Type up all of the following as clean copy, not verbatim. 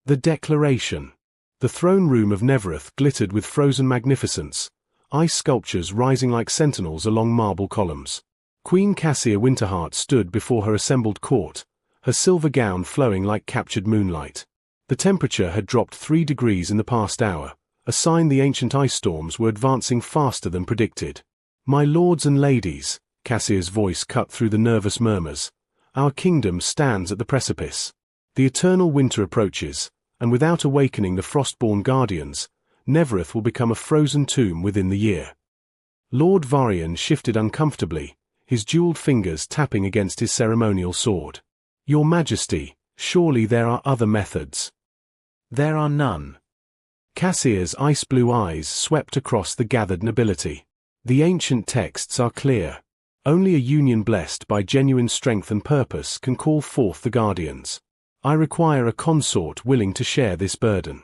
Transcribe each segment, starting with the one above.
The Declaration. The throne room of Nevereth glittered with frozen magnificence, ice sculptures rising like sentinels along marble columns. Queen Cassia Winterheart stood before her assembled court, her silver gown flowing like captured moonlight. The temperature had dropped 3 degrees in the past hour, a sign the ancient ice storms were advancing faster than predicted. "My lords and ladies," Cassia's voice cut through the nervous murmurs, "our kingdom stands at the precipice. The eternal winter approaches, and without awakening the frostborn guardians, Nevereth will become a frozen tomb within the year." Lord Varian shifted uncomfortably, his jeweled fingers tapping against his ceremonial sword. "Your Majesty, surely there are other methods." "There are none." Cassia's ice-blue eyes swept across the gathered nobility. "The ancient texts are clear. Only a union blessed by genuine strength and purpose can call forth the guardians. I require a consort willing to share this burden."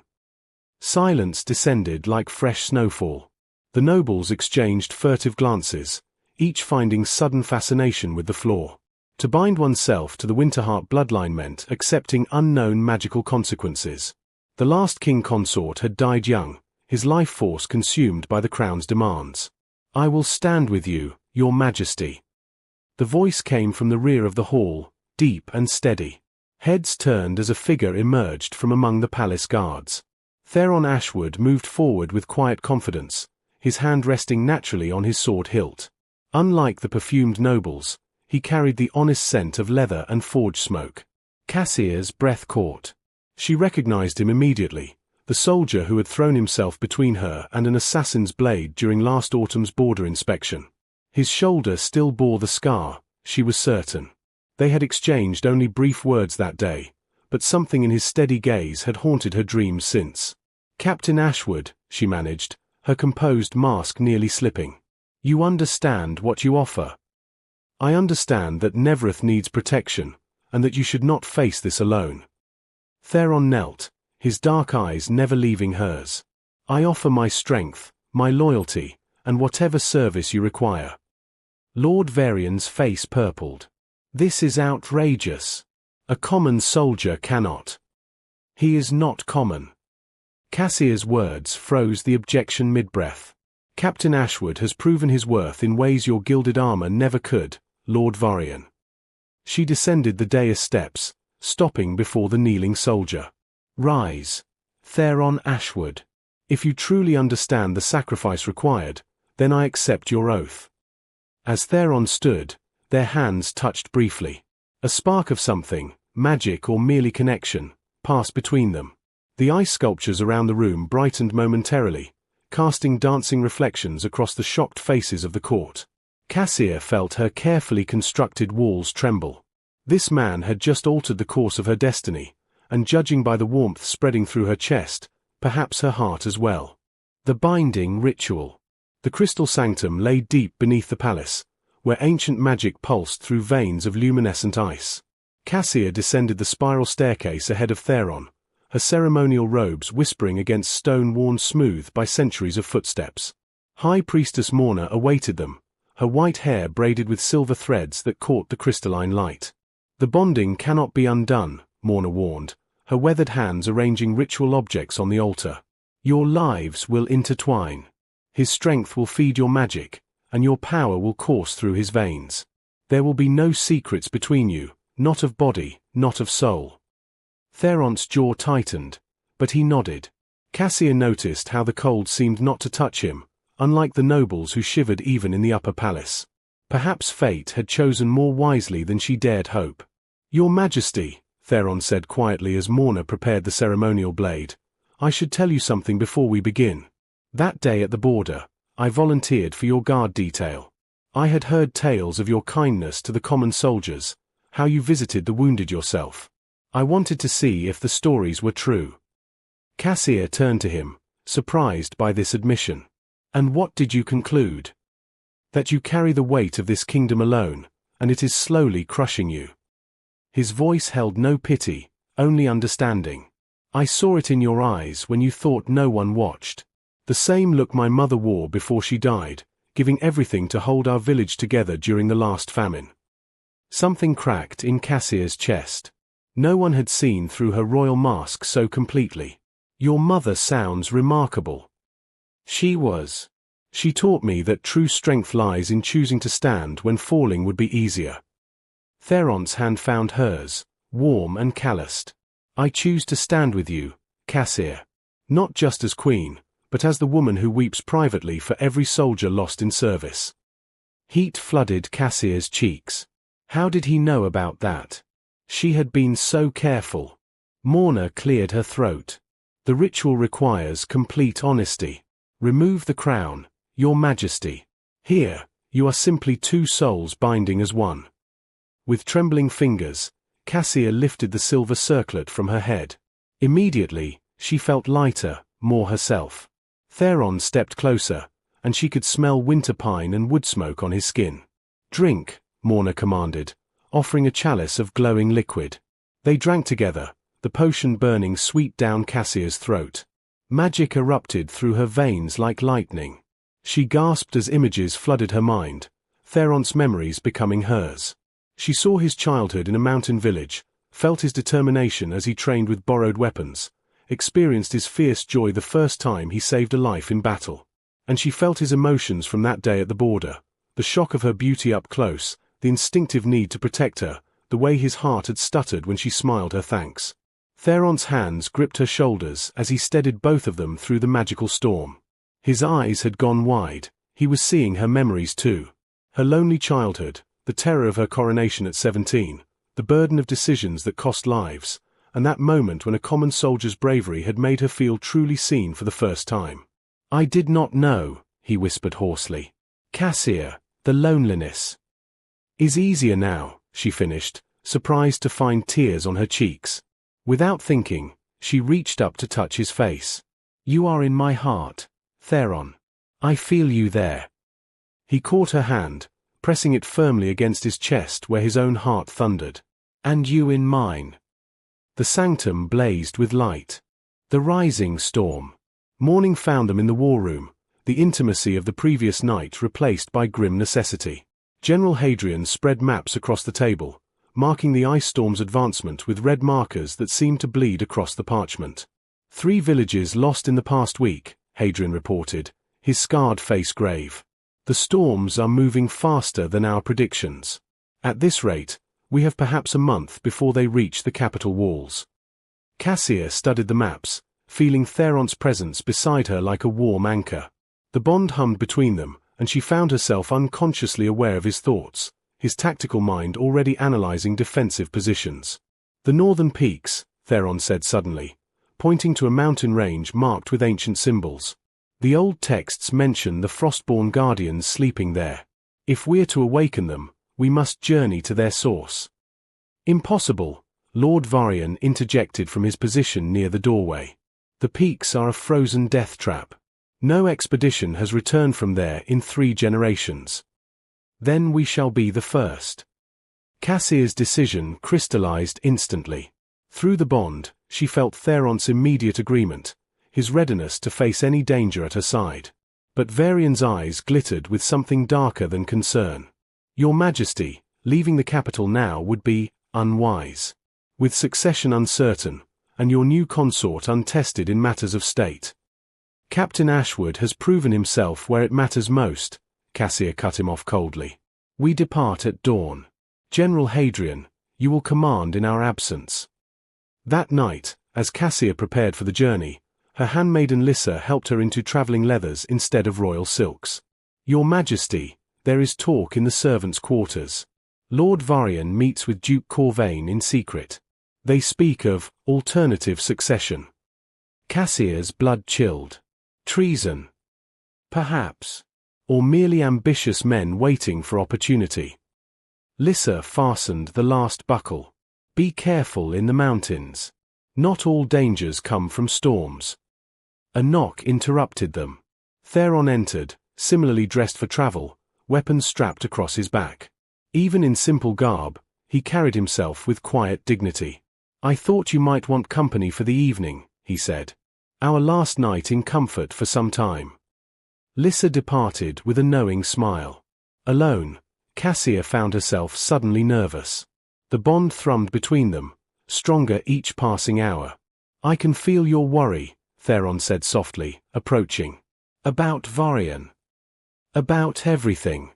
Silence descended like fresh snowfall. The nobles exchanged furtive glances, each finding sudden fascination with the floor. To bind oneself to the Winterheart bloodline meant accepting unknown magical consequences. The last king consort had died young, his life force consumed by the crown's demands. "I will stand with you, Your Majesty." The voice came from the rear of the hall, deep and steady. Heads turned as a figure emerged from among the palace guards. Theron Ashwood moved forward with quiet confidence, his hand resting naturally on his sword hilt. Unlike the perfumed nobles, he carried the honest scent of leather and forge smoke. Cassia's breath caught. She recognized him immediately, the soldier who had thrown himself between her and an assassin's blade during last autumn's border inspection. His shoulder still bore the scar, she was certain. They had exchanged only brief words that day, but something in his steady gaze had haunted her dreams since. "Captain Ashwood," she managed, her composed mask nearly slipping. "You understand what you offer." "I understand that Nevereth needs protection, and that you should not face this alone." Theron knelt, his dark eyes never leaving hers. "I offer my strength, my loyalty, and whatever service you require." Lord Varian's face purpled. "This is outrageous. A common soldier cannot." "He is not common." Cassia's words froze the objection mid-breath. "Captain Ashwood has proven his worth in ways your gilded armor never could, Lord Varian." She descended the dais steps, stopping before the kneeling soldier. "Rise, Theron Ashwood. If you truly understand the sacrifice required, then I accept your oath." As Theron stood, their hands touched briefly. A spark of something, magic or merely connection, passed between them. The ice sculptures around the room brightened momentarily, casting dancing reflections across the shocked faces of the court. Cassia felt her carefully constructed walls tremble. This man had just altered the course of her destiny, and judging by the warmth spreading through her chest, perhaps her heart as well. The binding ritual. The crystal sanctum lay deep beneath the palace, where ancient magic pulsed through veins of luminescent ice. Cassia descended the spiral staircase ahead of Theron, her ceremonial robes whispering against stone worn smooth by centuries of footsteps. High Priestess Morna awaited them, her white hair braided with silver threads that caught the crystalline light. "The bonding cannot be undone," Morna warned, her weathered hands arranging ritual objects on the altar. "Your lives will intertwine. His strength will feed your magic, and your power will course through his veins. There will be no secrets between you, not of body, not of soul." Theron's jaw tightened, but he nodded. Cassia noticed how the cold seemed not to touch him, unlike the nobles who shivered even in the upper palace. Perhaps fate had chosen more wisely than she dared hope. "Your Majesty," Theron said quietly as Morna prepared the ceremonial blade, "I should tell you something before we begin. That day at the border, I volunteered for your guard detail. I had heard tales of your kindness to the common soldiers, how you visited the wounded yourself. I wanted to see if the stories were true." Cassia turned to him, surprised by this admission. "And what did you conclude?" "That you carry the weight of this kingdom alone, and it is slowly crushing you." His voice held no pity, only understanding. "I saw it in your eyes when you thought no one watched. The same look my mother wore before she died, giving everything to hold our village together during the last famine." Something cracked in Cassia's chest. No one had seen through her royal mask so completely. Your mother sounds remarkable. She was. She taught me that true strength lies in choosing to stand when falling would be easier. Theron's hand found hers, warm and calloused. I choose to stand with you, Cassia. Not just as queen, but as the woman who weeps privately for every soldier lost in service. Heat flooded Cassia's cheeks. How did he know about that? She had been so careful. Morna cleared her throat. The ritual requires complete honesty. Remove the crown, Your Majesty. Here, you are simply two souls binding as one. With trembling fingers, Cassia lifted the silver circlet from her head. Immediately, she felt lighter, more herself. Theron stepped closer, and she could smell winter pine and wood smoke on his skin. Drink, Morna commanded, offering a chalice of glowing liquid. They drank together, the potion burning sweet down Cassia's throat. Magic erupted through her veins like lightning. She gasped as images flooded her mind, Theron's memories becoming hers. She saw his childhood in a mountain village, felt his determination as he trained with borrowed weapons, experienced his fierce joy the first time he saved a life in battle. And she felt his emotions from that day at the border, the shock of her beauty up close, the instinctive need to protect her, the way his heart had stuttered when she smiled her thanks. Theron's hands gripped her shoulders as he steadied both of them through the magical storm. His eyes had gone wide, he was seeing her memories too. Her lonely childhood, the terror of her coronation at 17, the burden of decisions that cost lives, and that moment when a common soldier's bravery had made her feel truly seen for the first time. I did not know, he whispered hoarsely. Cassia, the loneliness is easier now, she finished, surprised to find tears on her cheeks. Without thinking, she reached up to touch his face. You are in my heart, Theron. I feel you there. He caught her hand, pressing it firmly against his chest where his own heart thundered. And you in mine. The sanctum blazed with light. The rising storm. Morning found them in the war room, the intimacy of the previous night replaced by grim necessity. General Hadrian spread maps across the table, marking the ice storm's advancement with red markers that seemed to bleed across the parchment. 3 villages lost in the past week, Hadrian reported, his scarred face grave. The storms are moving faster than our predictions. At this rate, we have perhaps a month before they reach the capital walls. Cassia studied the maps, feeling Theron's presence beside her like a warm anchor. The bond hummed between them, and she found herself unconsciously aware of his thoughts, his tactical mind already analyzing defensive positions. The northern peaks, Theron said suddenly, pointing to a mountain range marked with ancient symbols. The old texts mention the Frostborn Guardians sleeping there. If we're to awaken them, we must journey to their source. Impossible, Lord Varian interjected from his position near the doorway. The peaks are a frozen death trap. No expedition has returned from there in 3 generations. Then we shall be the first. Cassia's decision crystallized instantly. Through the bond, she felt Theron's immediate agreement, his readiness to face any danger at her side. But Varian's eyes glittered with something darker than concern. Your Majesty, leaving the capital now would be unwise. With succession uncertain, and your new consort untested in matters of state. Captain Ashwood has proven himself where it matters most, Cassia cut him off coldly. We depart at dawn. General Hadrian, you will command in our absence. That night, as Cassia prepared for the journey, her handmaiden Lyssa helped her into travelling leathers instead of royal silks. Your Majesty, there is talk in the servants' quarters. Lord Varian meets with Duke Corvain in secret. They speak of alternative succession. Cassia's blood chilled. Treason. Perhaps. Or merely ambitious men waiting for opportunity. Lyssa fastened the last buckle. Be careful in the mountains. Not all dangers come from storms. A knock interrupted them. Theron entered, similarly dressed for travel, weapons strapped across his back. Even in simple garb, he carried himself with quiet dignity. I thought you might want company for the evening, he said. Our last night in comfort for some time. Lyssa departed with a knowing smile. Alone, Cassia found herself suddenly nervous. The bond thrummed between them, stronger each passing hour. I can feel your worry, Theron said softly, approaching. About Varian. About everything.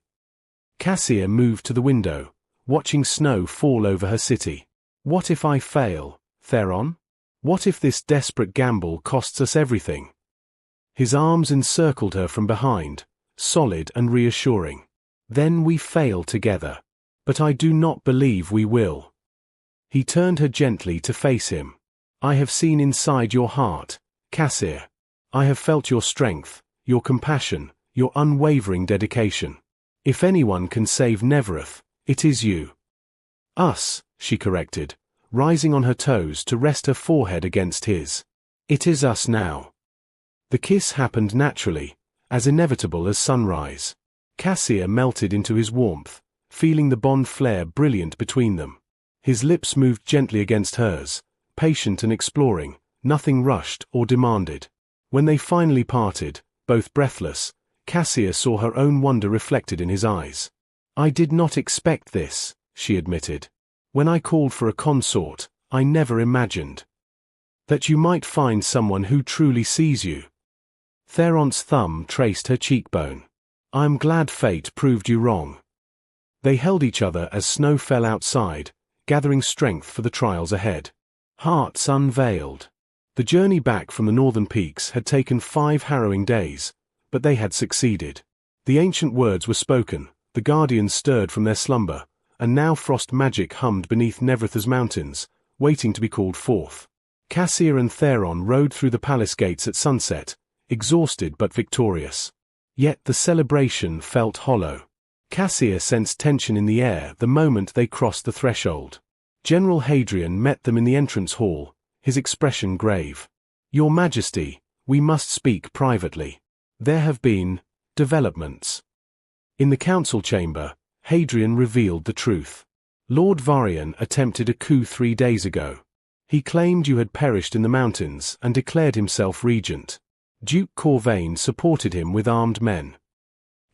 Cassia moved to the window, watching snow fall over her city. What if I fail, Theron? What if this desperate gamble costs us everything? His arms encircled her from behind, solid and reassuring. Then we fail together. But I do not believe we will. He turned her gently to face him. I have seen inside your heart, Cassia. I have felt your strength, your compassion, your unwavering dedication. If anyone can save Nevereth, it is you. Us, she corrected, rising on her toes to rest her forehead against his. It is us now. The kiss happened naturally, as inevitable as sunrise. Cassia melted into his warmth, feeling the bond flare brilliant between them. His lips moved gently against hers, patient and exploring, nothing rushed or demanded. When they finally parted, both breathless, Cassia saw her own wonder reflected in his eyes. I did not expect this, she admitted. When I called for a consort, I never imagined that you might find someone who truly sees you. Theron's thumb traced her cheekbone. I am glad fate proved you wrong. They held each other as snow fell outside, gathering strength for the trials ahead. Hearts unveiled. The journey back from the northern peaks had taken 5 harrowing days, but they had succeeded. The ancient words were spoken, the guardians stirred from their slumber, and now frost magic hummed beneath Nevereth's mountains, waiting to be called forth. Cassia and Theron rode through the palace gates at sunset, exhausted but victorious. Yet the celebration felt hollow. Cassia sensed tension in the air the moment they crossed the threshold. General Hadrian met them in the entrance hall, his expression grave. Your Majesty, we must speak privately. There have been developments. In the council chamber, Hadrian revealed the truth. Lord Varian attempted a coup 3 days ago. He claimed you had perished in the mountains and declared himself regent. Duke Corvain supported him with armed men.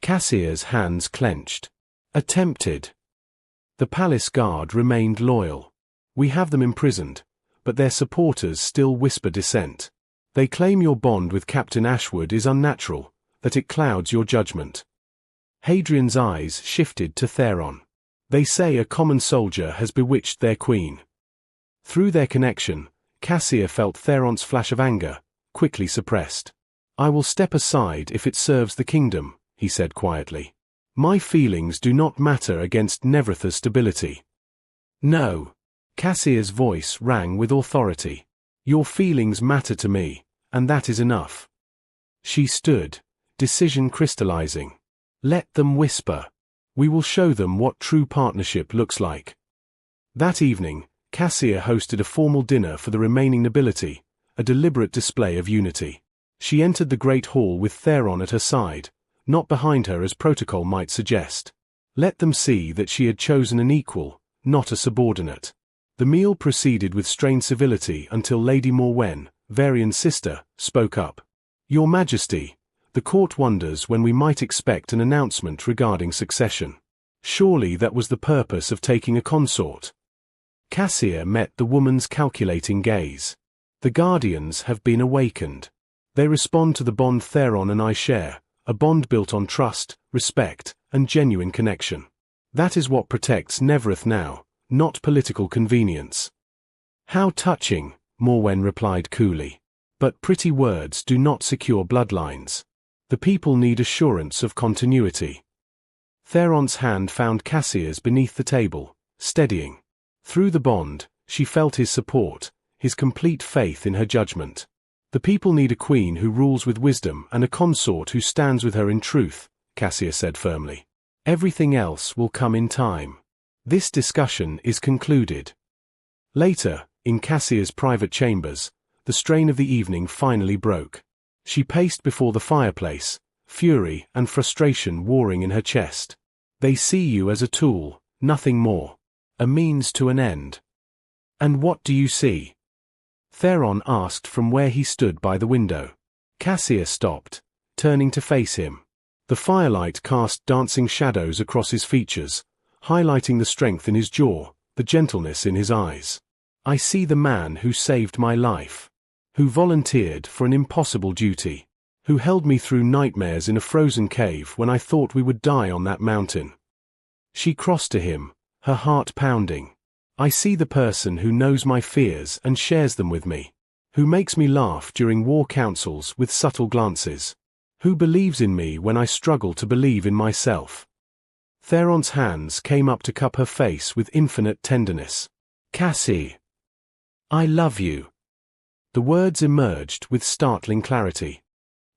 Cassia's hands clenched. Attempted. The palace guard remained loyal. We have them imprisoned, but their supporters still whisper dissent. They claim your bond with Captain Ashwood is unnatural, that it clouds your judgment. Hadrian's eyes shifted to Theron. They say a common soldier has bewitched their queen. Through their connection, Cassia felt Theron's flash of anger, quickly suppressed. I will step aside if it serves the kingdom, he said quietly. My feelings do not matter against Nevereth's stability. No. Cassia's voice rang with authority. Your feelings matter to me, and that is enough. She stood, decision crystallizing. Let them whisper. We will show them what true partnership looks like. That evening, Cassia hosted a formal dinner for the remaining nobility, a deliberate display of unity. She entered the great hall with Theron at her side, not behind her as protocol might suggest. Let them see that she had chosen an equal, not a subordinate. The meal proceeded with strained civility until Lady Morwen, Varian's sister, spoke up. Your Majesty, the court wonders when we might expect an announcement regarding succession. Surely that was the purpose of taking a consort. Cassia met the woman's calculating gaze. The guardians have been awakened. They respond to the bond Theron and I share, a bond built on trust, respect, and genuine connection. That is what protects Nevereth now, not political convenience. How touching, Morwen replied coolly. But pretty words do not secure bloodlines. The people need assurance of continuity. Theron's hand found Cassia's beneath the table, steadying. Through the bond, she felt his support, his complete faith in her judgment. The people need a queen who rules with wisdom and a consort who stands with her in truth, Cassia said firmly. Everything else will come in time. This discussion is concluded. Later, in Cassia's private chambers, the strain of the evening finally broke. She paced before the fireplace, fury and frustration warring in her chest. They see you as a tool, nothing more. A means to an end. And what do you see? Theron asked from where he stood by the window. Cassia stopped, turning to face him. The firelight cast dancing shadows across his features, highlighting the strength in his jaw, the gentleness in his eyes. I see the man who saved my life, who volunteered for an impossible duty, who held me through nightmares in a frozen cave when I thought we would die on that mountain. She crossed to him, her heart pounding. I see the person who knows my fears and shares them with me, who makes me laugh during war councils with subtle glances, who believes in me when I struggle to believe in myself. Theron's hands came up to cup her face with infinite tenderness. Cassie, I love you. The words emerged with startling clarity.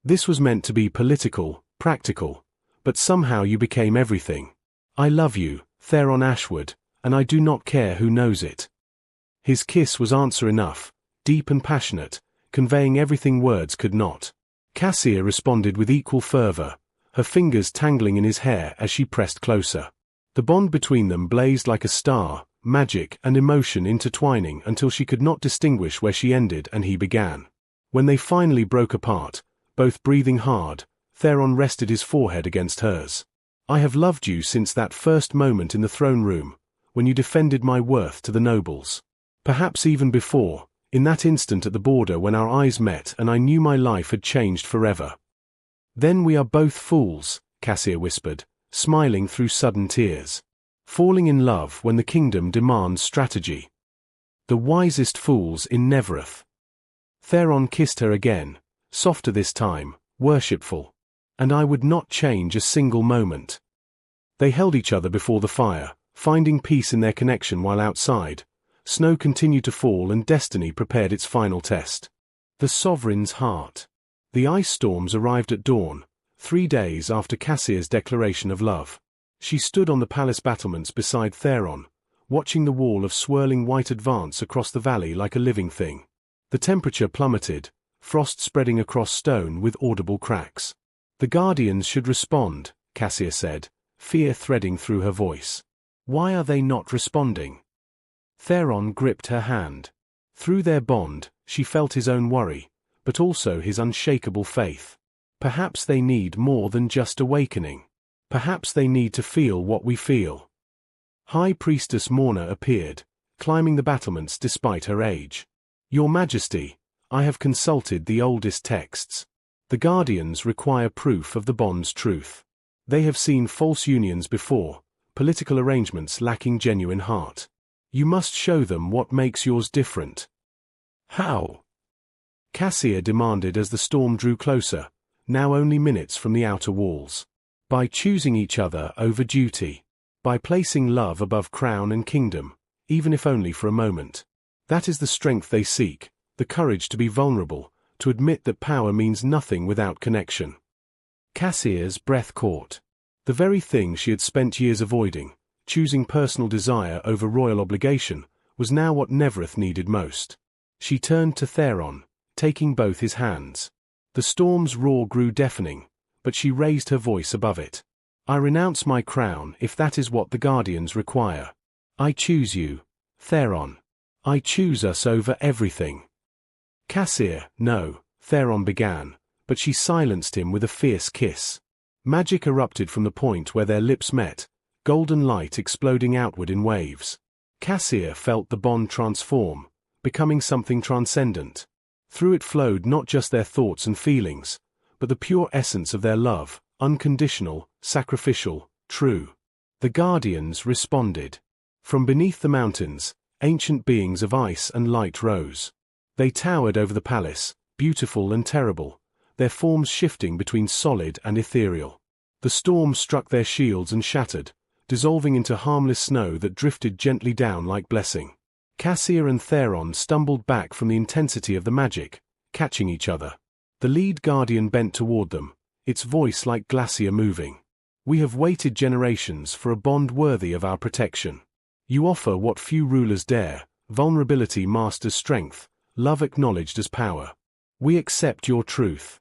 This was meant to be political, practical, but somehow you became everything. I love you, Theron Ashwood, and I do not care who knows it. His kiss was answer enough, deep and passionate, conveying everything words could not. Cassia responded with equal fervor, her fingers tangling in his hair as she pressed closer. The bond between them blazed like a star, magic and emotion intertwining until she could not distinguish where she ended and he began. When they finally broke apart, both breathing hard, Theron rested his forehead against hers. I have loved you since that first moment in the throne room, when you defended my worth to the nobles. Perhaps even before, in that instant at the border when our eyes met and I knew my life had changed forever. Then we are both fools, Cassia whispered, smiling through sudden tears. Falling in love when the kingdom demands strategy. The wisest fools in Nevereth. Theron kissed her again, softer this time, worshipful. And I would not change a single moment. They held each other before the fire, finding peace in their connection while outside. Snow continued to fall and destiny prepared its final test. The Sovereign's heart. The ice storms arrived at dawn, 3 days after Cassia's declaration of love. She stood on the palace battlements beside Theron, watching the wall of swirling white advance across the valley like a living thing. The temperature plummeted, frost spreading across stone with audible cracks. The Guardians should respond, Cassia said, fear threading through her voice. Why are they not responding? Theron gripped her hand. Through their bond, she felt his own worry, but also his unshakable faith. Perhaps they need more than just awakening. Perhaps they need to feel what we feel. High Priestess Morna appeared, climbing the battlements despite her age. Your Majesty, I have consulted the oldest texts. The Guardians require proof of the bond's truth. They have seen false unions before, political arrangements lacking genuine heart. You must show them what makes yours different. How? Cassia demanded as the storm drew closer, now only minutes from the outer walls. By choosing each other over duty. By placing love above crown and kingdom, even if only for a moment. That is the strength they seek, the courage to be vulnerable, to admit that power means nothing without connection. Cassia's breath caught. The very thing she had spent years avoiding, choosing personal desire over royal obligation, was now what Nevereth needed most. She turned to Theron, taking both his hands. The storm's roar grew deafening, but she raised her voice above it. I renounce my crown if that is what the Guardians require. I choose you, Theron. I choose us over everything. Cassia, no, Theron began, but she silenced him with a fierce kiss. Magic erupted from the point where their lips met, golden light exploding outward in waves. Cassia felt the bond transform, becoming something transcendent. Through it flowed not just their thoughts and feelings, but the pure essence of their love, unconditional, sacrificial, true. The Guardians responded. From beneath the mountains, ancient beings of ice and light rose. They towered over the palace, beautiful and terrible, their forms shifting between solid and ethereal. The storm struck their shields and shattered, dissolving into harmless snow that drifted gently down like blessing. Cassia and Theron stumbled back from the intensity of the magic, catching each other. The lead Guardian bent toward them, its voice like glacier moving. We have waited generations for a bond worthy of our protection. You offer what few rulers dare, vulnerability masked as strength, love acknowledged as power. We accept your truth.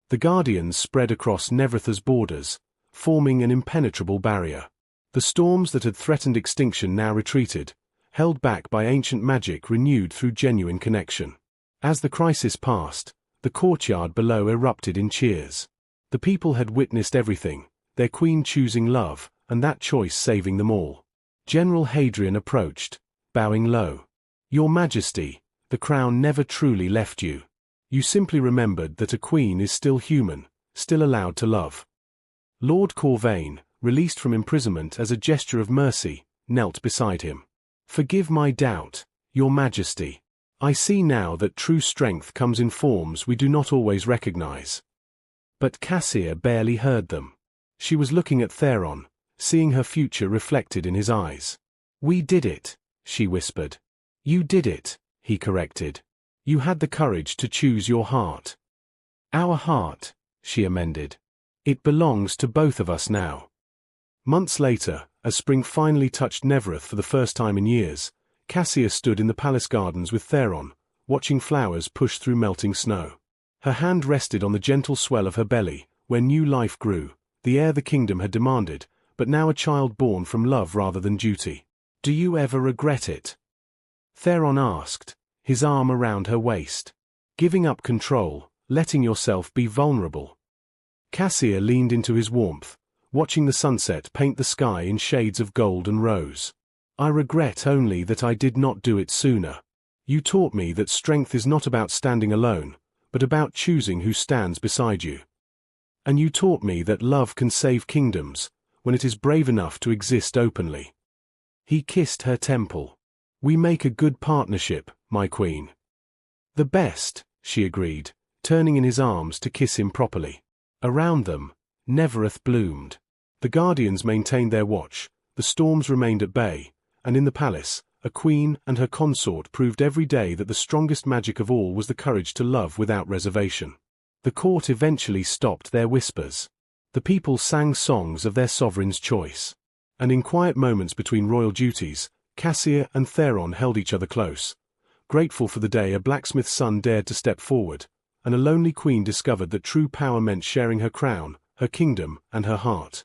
The Guardians spread across Nevereth's borders, forming an impenetrable barrier. The storms that had threatened extinction now retreated, held back by ancient magic renewed through genuine connection. As the crisis passed, the courtyard below erupted in cheers. The people had witnessed everything, their queen choosing love, and that choice saving them all. General Hadrian approached, bowing low. Your Majesty, the crown never truly left you. You simply remembered that a queen is still human, still allowed to love. Lord Corvain, released from imprisonment as a gesture of mercy, knelt beside him. Forgive my doubt, Your Majesty. I see now that true strength comes in forms we do not always recognize. But Cassia barely heard them. She was looking at Theron, seeing her future reflected in his eyes. We did it, she whispered. You did it, he corrected. You had the courage to choose your heart. Our heart, she amended. It belongs to both of us now. Months later, as spring finally touched Nevereth for the first time in years, Cassia stood in the palace gardens with Theron, watching flowers push through melting snow. Her hand rested on the gentle swell of her belly, where new life grew, the heir the kingdom had demanded, but now a child born from love rather than duty. Do you ever regret it? Theron asked, his arm around her waist. Giving up control, letting yourself be vulnerable. Cassia leaned into his warmth, watching the sunset paint the sky in shades of gold and rose. I regret only that I did not do it sooner. You taught me that strength is not about standing alone, but about choosing who stands beside you. And you taught me that love can save kingdoms, when it is brave enough to exist openly. He kissed her temple. We make a good partnership, my queen. The best, she agreed, turning in his arms to kiss him properly. Around them, Nevereth bloomed. The guardians maintained their watch, the storms remained at bay, and in the palace, a queen and her consort proved every day that the strongest magic of all was the courage to love without reservation. The court eventually stopped their whispers. The people sang songs of their sovereign's choice. And in quiet moments between royal duties, Cassia and Theron held each other close, grateful for the day a blacksmith's son dared to step forward, and a lonely queen discovered that true power meant sharing her crown, her kingdom, and her heart.